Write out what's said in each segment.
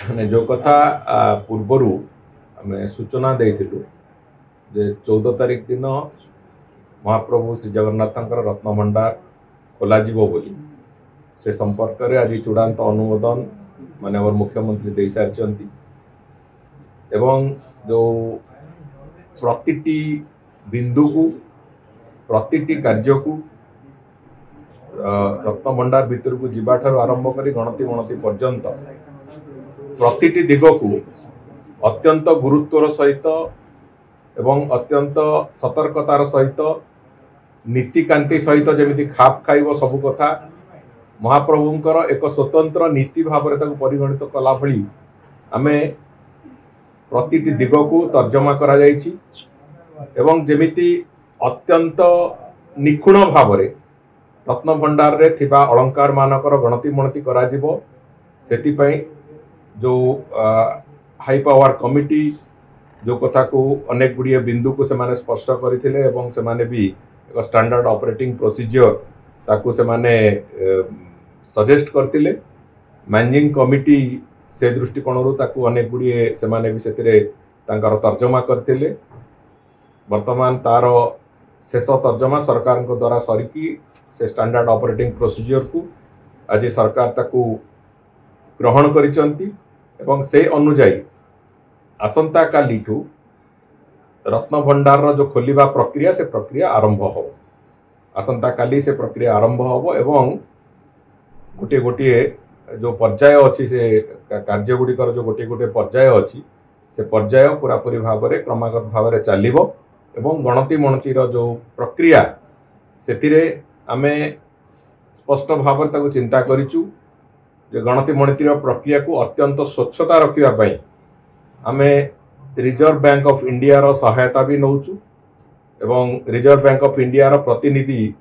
ମାନେ जो कथा पूर्वर आम सूचना देथिलु जे 14 तारिख दिन महाप्रभु श्री जगन्नाथ रत्न भंडार खोल से संपर्क में आज चूड़ांत अनुमोदन माननीय मुख्यमंत्री दे सारी एवं जो प्रतिटी बिंदु को प्रतिटी कार्य को रत्न भंडार भितर को जीवा ठार आरंभ कर गणति गणति पर्यंत प्रतिटी दिग को अत्यंत गुरुत्वर सहित एवं अत्यंत सतर्कतार सहित नीतिकांति सहित जमी खाप खाइब सबु कथा महाप्रभुंकर एक स्वतंत्र नीति भाव में परिगणित कला भली आमे प्रतिटी दिग को तर्जमा करा जायछि एवं जेमिति अत्यंत निखुण भाव में रत्न भंडार रे थिबा अलंकार मानकर गणति मणति करा जिवो सेति पई जो हाई पावर कमिटी जो कथा को अनेक गुड़िए बिंदु को से स्पर्श करथिले एवं से माने भी एक स्टैंडर्ड ऑपरेटिंग प्रोसीजर ताकू से माने सजेस्ट करथिले मैनेजिंग कमिटी से दृष्टिकोण ताकू अनेक गुड़िए से माने भी सेतिरे तांकर तर्जमा करथिले वर्तमान तार शेष तर्जमा सरकार को द्वारा सरिकी से स्टैंडर्ड ऑपरेटिंग प्रोसीजर को आज सरकार ताकू ग्रहण करिसंती एवं से अनुजाई आसंता कालीठू रत्न भंडार जो खोलिबा प्रक्रिया से प्रक्रिया आरंभ हो आसंता काली से प्रक्रिया आरंभ हो एवं गोटे गोटे जो पर्याय अच्छी से कार्य गुड़िकर जो गोटे गोटे पर्याय अच्छी से पर्याय पूरापूरी भाव में क्रमागत भाव में चलिबो एवं गणति मणतिर जो प्रक्रिया से आमे स्पष्ट भाव में चिंता करिचु जे गणति मणतिर प्रक्रिया को अत्यंत स्वच्छता रखिबा पई आमे रिजर्व बैंक ऑफ इंडिया रो सहायता भी नौचु एवं रिजर्व बैंक ऑफ इंडिया रो प्रतिनिधि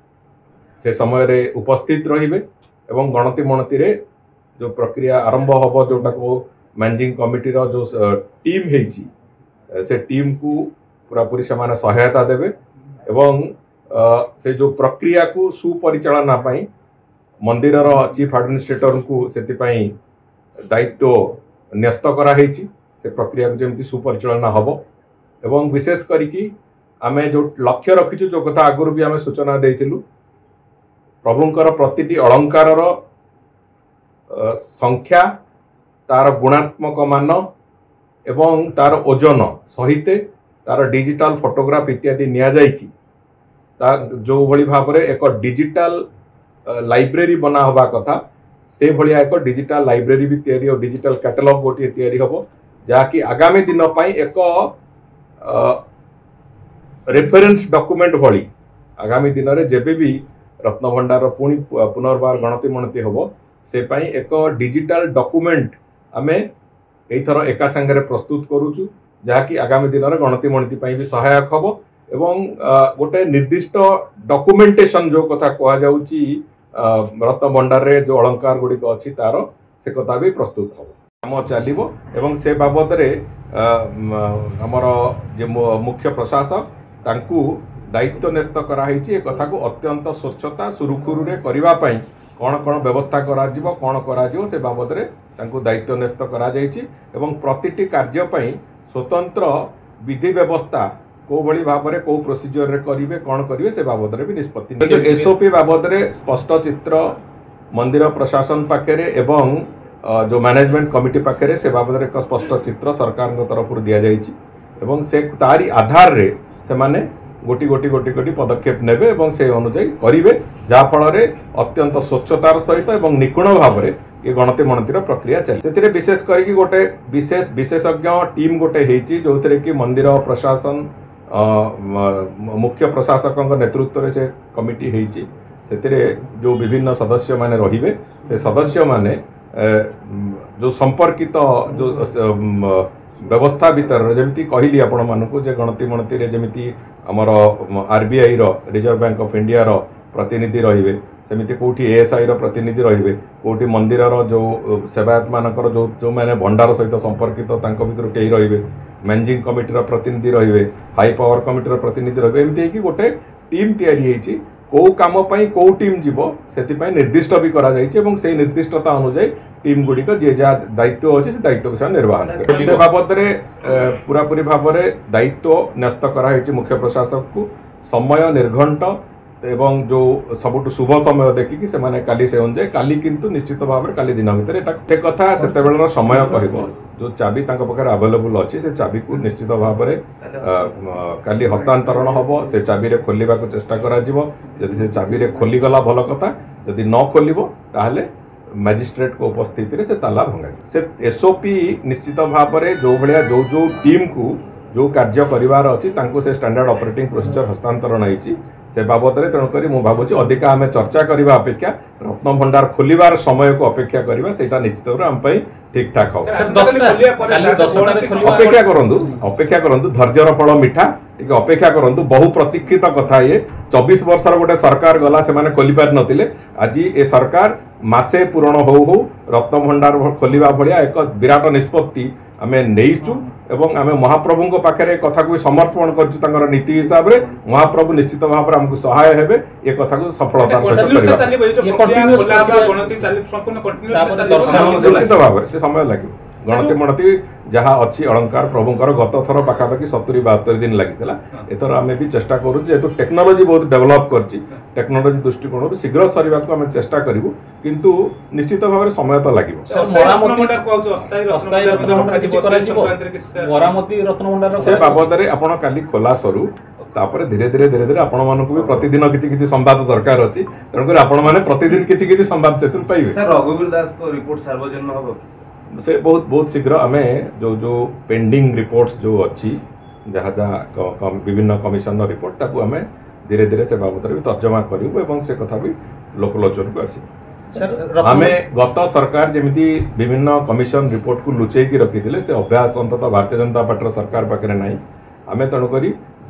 से समय रे उपस्थित रहिबे एवं गणति मणति रे जो प्रक्रिया आरंभ होबो जोटा को मैनेजिंग कमिटी रो जो टीम हेची से टीम को पूरा पूरी समान सहायता देबे एवं से जो प्रक्रिया को सुपरिचालना पाई मंदिर रो चीफ एडमिनिस्ट्रेटर को सेति पाई दायित्व न्यस्त करा हेची से प्रक्रिया को जमी सुपरिचालना हम एवं विशेष करिकी आमे जो लक्ष्य रखीचु जो कथा आगुरी भी आमे सूचना देइथिलु प्रभुंकर प्रतिटी अलंकार संख्या तार गुणात्मक मान एवं तार ओजन सहित तार डिजिटल फोटोग्राफ इत्यादि निया जाइकी जो भली भाव में एक डिजिटल लाइब्रेरी बना होबा कथा से भलिया एक डिजिटल लाइब्रेरी भी तैयारी हो डिजिटल कैटलॉग गोटे तैयारी होबो जहाँकि आगामी दिन पाई एक रेफरेंस डॉक्यूमेंट भली आगामी दिन रे जेबे भी रत्न भंडार पुणी पुनर्बार गणति मणति होबो से पाई एक डिजिटल डॉक्यूमेंट आमे एथर एका संगे प्रस्तुत करूचु जहाँकि आगामी दिन रे गणति मणति पाई भी सहायक होबो एवं गोटे निर्दिष्ट डॉक्यूमेंटेशन जो कथा कहा जाउची रत्न भंडार रे जो अलंकार गुड़िक अच्छी तार से कथा भी प्रस्तुत हो काम चलो एवं से बाबद आमर जे मुख्य प्रशासक तांकू दायित्व न्यस्त कराई कथा को अत्यंत स्वच्छता सुरुखुरु रे करिबा पई कौन कौन व्यवस्था करा जिवो कौन करा जिवो से बाबद रे तांकू दायित्व न्यस्त करा जायछि एवं प्रतिटी कार्य पई स्वतंत्र विधि व्यवस्था को भली भाव में कौ प्रोसीजर रे करिवे कौन करिवे से बाबद रे भी निष्पत्ति एसओपी बाबद रे स्पष्ट चित्र मंदिर प्रशासन पाखे एवं जो मैनेजमेंट कमिटी पाखे से बाबद एक स्पष्ट चित्र सरकार तरफ दि जाइए एवं से तारी आधार रे से माने गोटी गोटी गोटी गोटी पदक्षेप नेबे एवं से अनुजाई करिवे जाफल अत्यंत स्वच्छतार सहित एवं निपुण भाव में ये गणति मणतिर प्रक्रिया चले से विशेष करके गोटे विशेष विशेषज्ञ टीम गोटे होती जो थे कि मंदिर प्रशासन मुख्य प्रशासक नेतृत्व में से कमिटी होती से जो विभिन्न सदस्य माने रहिबे से सदस्य माने जो संपर्कित जो व्यवस्था भीतर जमी कहली आपण मानक गणति मणति जमी आमर RBI reserve bank of India प्रतिनिधि रहिबे सेमिति कोठी एएसआई प्रतिनिधि रहिबे कोठी मंदिर जो सेवायत मानकर जो जो माने भंडार सहित संपर्कित तांको भितर केही रहिबे मैनेजिंग कमिटी प्रतिनिधि रहिबे हाई पावर कमिटी प्रतिनिधि रहिबे एमती कि गोटे टीम तैयारी होइछि कौ काम कौ टीम जीव से निर्दिष्ट भी करा से निर्दिष्टता अनुजाई टीम गुड़िक जी जहाँ दायित्व अच्छे से दायित्व से निर्वाहन कर से बाबद पूरा पूरी भाव में दायित्व न्यस्त कराई मुख्य प्रशासक को समय निर्घंट एवं जो सबुठ शुभ समय देखिकी से माने काली से अनुजाई काली किंतु निश्चित भाव में काली दिन भितर से कथा से समय कह जो चाबी पाखे आवेलेबल अच्छी से चाबी को निश्चित भाव में काली हस्तांतरण हम से चाबी रे खोलने को चेष्टा करा से चाबी रे खोलीगला भल कथा जदि न खोल ताहले मैजिस्ट्रेट को उपस्थिति से ताला भंगा से एसओपी निश्चित भाव में जो भाया जो टीम को जो कार्य करार अच्छी से स्टैंडर्ड ऑपरेटिंग प्रोसीजर हस्तांतरण होती से बाबद में तेणुक मुझे अधिका आम चर्चा करने अपेक्षा रत्न भंडार खोलिबार समय को अपेक्षा करवा से निश्चित भाव आम ठीक ठाक हम अपेक्षा करूँ धैर्यर फल मिठा टे अपेक्षा करूँ बहु प्रतीक्षित कथा ये 24 वर्षर गोटे सरकार गला से खोली पार नथिले आज ए सरकार मासे पूरण हो रत्न भंडार खोलिबा भलिया एक विराट निष्पत्ति आमे नेइचु एवं आमे महाप्रभु पाखे कथा को समर्पण कर नीति हिसाब से महाप्रभु निश्चित भाव में आमको सहाय हेबे ये कथा को सफलता निश्चित भाव से समय लगे गणति मणति जहाँ अच्छी अलंकार प्रभुंर गत थर पाखापाखि 70-72 दिन लगी एथर आम भी चेष्टा करूँ जेहेतु टेक्नोलोजी बहुत डेवलप कर टेक्नोलोजी दृष्टिकोण शीघ्र सर आम चेष्टा करूँ किंतु निश्चित भाव में समय तो लगे से बाबद में आपड़ काली खोला सरू तापर धीरे धीरे धीरे धीरे आपण मानक भी प्रतिदिन किसी संवाद दरकार अच्छी तेणुक आपण मैंने प्रतिदिन किसी संवाद से पाइबे रघुवीर दास को रिपोर्ट सार्वजनिक हम से बहुत शीघ्र आम जो पेंडिंग रिपोर्ट्स जो अच्छी जहाँ जहाँ विभिन्न कमिशन रिपोर्ट ताकू आम धीरे धीरे से बाबद भी तर्जमा करूँ से कथा भी लोकलोचन को आस आम गत सरकार जमी विभिन्न कमिशन रिपोर्ट को लुचेकी रखी से अभ्यास अंततः भारतीय जनता पार्टी सरकार पाखे ना आम तेणुक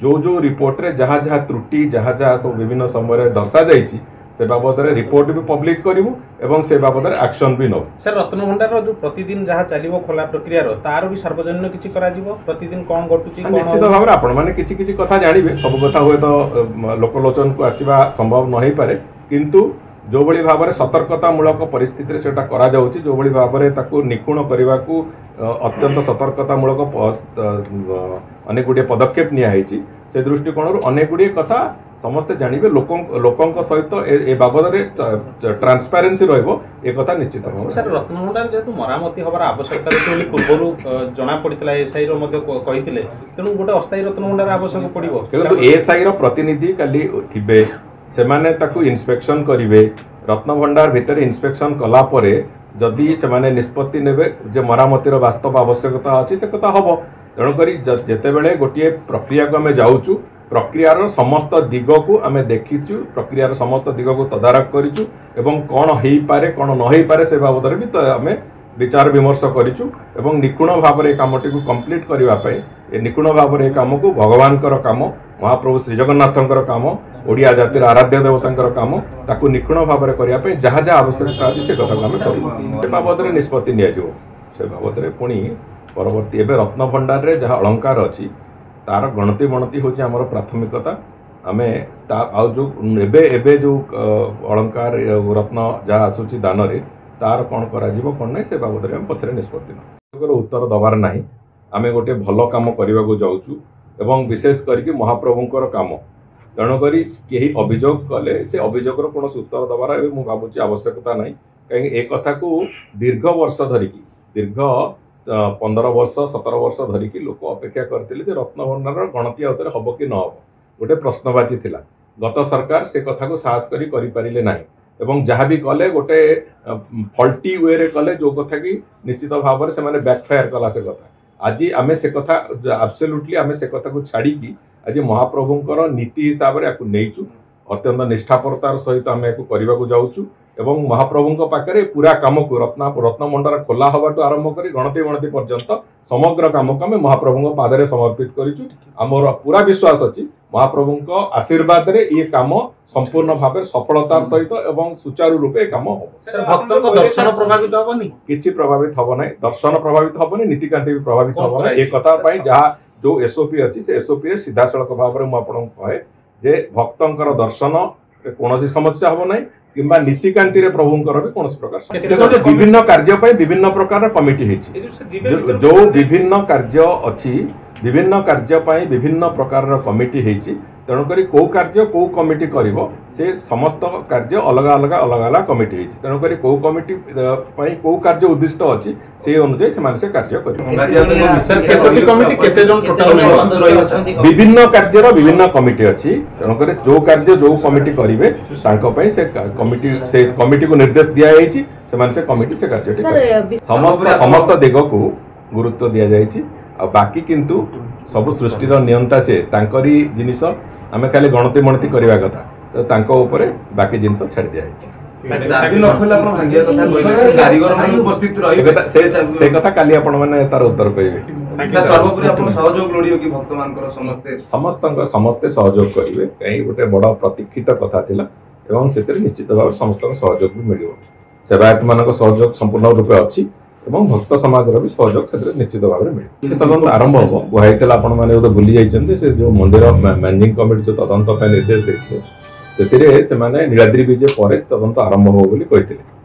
जो रिपोर्ट रे जहाँ जहाँ त्रुटि जहाँ जहाँ सब विभिन्न समय दर्शा जाइए से बाबद रिपोर्ट भी पब्लिक करूँ एवं से बाबद एक्शन भी नौ सर रत्न भंडार जो प्रतिदिन जहाँ चलो खोला प्रक्रिया तार भी सार्वजनिक किसी प्रतिदिन कौन घटुची निश्चित भाव में आपण मैंने किसी कथा जानवे सब कथा हुए तो लोकलोचन को आसवा संभव न हो पारे किंतु जो भली भाव में सतर्कतामूलक परिस्थिति से करा जाउची जो भली भाव में ताकू निपुण करने को अत्यंत सतर्कतामूलक अनेक गुड़िए पदक्षेप नियाई से दृष्टिकोण अनेक गुड़िए कथा समस्ते जानवे लोकों सहित ए बाबद ट्रांसपेरेन्सी रहा निश्चित भाव सर रत्न भंडार जेहेतु मरामती हमार आवश्यकता पूर्व जना पड़ा एसआई रही तेणु गोटे अस्थायी रत्न भंडार आवश्यक पड़ो एसआई प्रतिनिधि काली थे से माने ताकू इन्स्पेक्शन करेंगे रत्न भंडार भितर इन्स्पेक्शन कलापर जदि से माने निष्पत्ति नेबे जे मरामतीर वास्तव आवश्यकता अच्छी से कथा हम तेणुक जितेबले गोटे प्रक्रिया को आम जाऊँ प्रक्रियार समस्त दिग को आम देखीचु प्रक्रियार समस्त दिग को तदारख करूँ एवं कौन हो पारे कौन न हो पारे से बाबद भी तो आम विचार विमर्श करूँ एवं निपुण भाव में कमटी को कंप्लीट करने निपुण भाव में कम को भगवान काम महाप्रभु श्री जगन्नाथंकर काम ओडिया जातिर आराध्य देवता काम ताकू निपुण भाव में करने जहाँ जहाँ आवश्यकता अच्छी से कथा आम करूँ बाबद में निष्पत्ति से बाबद में पुणी परवर्ती एवं रत्न भंडार रे जहाँ अलंकार अच्छी तार गणति गणति हूँ आमर प्राथमिकता आम जो एबे जो अलंकार रत्न जहाँ आसूची दान तार कौन कौन नहीं से बाबद में पछरे निष्पत्ति उत्तर दबार ना आम गोटे भल कम करने को जाऊँ एवं विशेष करके महाप्रभुंर काम तेणुक कहीं अभियोग कले से अभियोगर कौन उत्तर दबार मुझे भावुँ आवश्यकता ना कहीं एक कथा को दीर्घ वर्ष धरिकी दीर्घ 15 वर्ष 17 वर्ष धरिकी लोक अपेक्षा करते रत्न भंडार गणति आउे हम कि न हम गोटे प्रश्नवाची थिला गत सरकार से कथा को साहस करें ना एवं जहाँ भी कले गोटे फल्टी वे रे कले जो कथा कि निश्चित भाव में से बैकफायर कला से कथा आज आम से कथा एब्सोल्युटली आम से कथा को छाड़ी आज महाप्रभुंर नीति हिसाब से आपको नहींचु अत्यंत निष्ठापरतार सहित आम या करने को जाऊँ एवं महाप्रभु पाखे पूरा कम को रत्न भंडार खोला हवाटू आरंभ कर गणति गणति पर्यंत समग्र कम को आम महाप्रभु पादरे समर्पित करूँ आमर पूरा विश्वास अच्छी महाप्रभु आशीर्वाद रे ये काम संपूर्ण भाव सफलतार सहित एवं सुचारू रूपे काम हम दर्शन प्रभावित हेनी कि प्रभावित हम ना दर्शन प्रभावित हेनी नीतिकांति भी प्रभावित हम ना ये कथा जहाँ जो एसओपी अच्छी से एसओपी सीधा सड़क भाव में मुझे कहे जे भक्तंकर दर्शन कौन समस्या हम ना कि नीतिकांति प्रभुंकर भी कौन प्रकार केते विभिन्न कार्य विभिन्न प्रकार कमिटी जो विभिन्न कार्य अच्छी विभिन्न कार्य विभिन्न प्रकार कमिटी तेणुक कौ कार्य कौ कमिटी करिवो से समस्त कार्य अलग अलग अलग अलग कमिटी तेणुक कौ कमिटी कौ कार्य उद्दिष्ट अच्छी से अनुसार से कार्य विभिन्न कार्यर विभिन्न कमिटी अच्छी तेणुक जो कार्य जो कमिटी करेंगे से कमिटी को निर्देश दिखाई से कमिटी से कार्य समस्त दिग को गुरुत्व दि जाएगी बाकी किंतु सब सृष्टिर नियंता से तांकरी जिनिस आमे खाली गणति मणति करवा कथा तो तांको ऊपर बाकी जिनिस छाड़ दिया से कथा काली आपण माने तार उत्तर पाइबे समस्ते सहयोग करेंगे कहीं गोटे बड़ प्रतीक्षित कथा थिला एवं से निश्चित भाव समस्त सहयोग भी मिल सेवायत मान सहयोग संपूर्ण रूपे अच्छी एवं भक्त समाज भी सहयोग से निश्चित भाव में मिले तदंत आरंभ हम कहला आपण मैंने भूली जाइए से जो मंदिर मैनेजिंग कमिटी जो तदंत निर्देश देते से नीलाद्री विजय पर तदंत आरंभ हो बोली कहते।